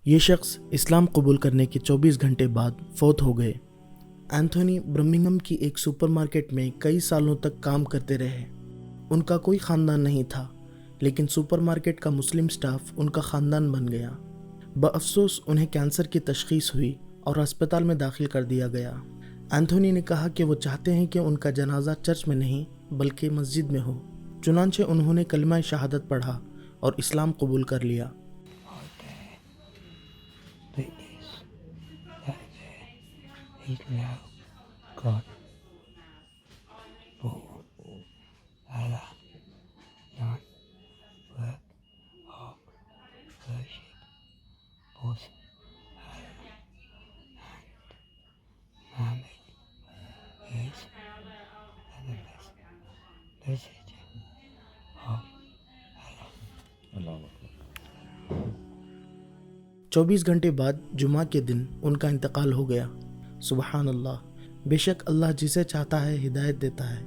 ये शख्स इस्लाम कबूल करने के 24 घंटे बाद फौत हो गए। एंथोनी बर्मिंघम की एक सुपरमार्केट में कई सालों तक काम करते रहे। उनका कोई ख़ानदान नहीं था, लेकिन सुपरमार्केट का मुस्लिम स्टाफ उनका ख़ानदान बन गया। बअफ़सोस उन्हें कैंसर की तशख़ीस हुई और अस्पताल में दाखिल कर दिया गया। एंथोनी ने कहा कि वो चाहते हैं कि उनका जनाजा चर्च में नहीं बल्कि मस्जिद में हो। चुनांचे उन्होंने कलिमा शहादत पढ़ा और इस्लाम कबूल कर लिया। Witness that there is no God but Allah, none work of worship but Allah, and Muhammad is the messenger of Allah. 24 घंटे बाद जुमा के दिन उनका इंतकाल हो गया। सुबहान अल्लाह, बेशक अल्लाह जिसे चाहता है हिदायत देता है।